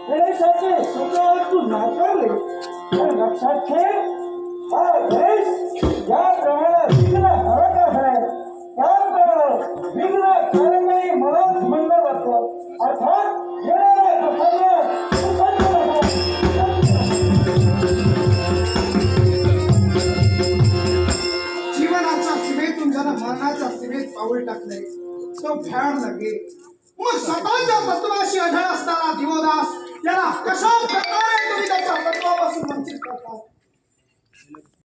गणेशाचे स्वतः तू नाकारले तर लक्षात ठेव हा गणेश ज्या प्रमाणे विघ्न हरक आहे त्याप्रमाणे विघ्न कारणही मनात म्हणलं जातं अर्थात येणाऱ्या जीवनाच्या सीमेतून ज्याला मरणाच्या सीमेत पाऊल टाकले तो भयान लगे मग स्वतःच्या तत्वाशी अढळ असताना दिवोदास याला कशा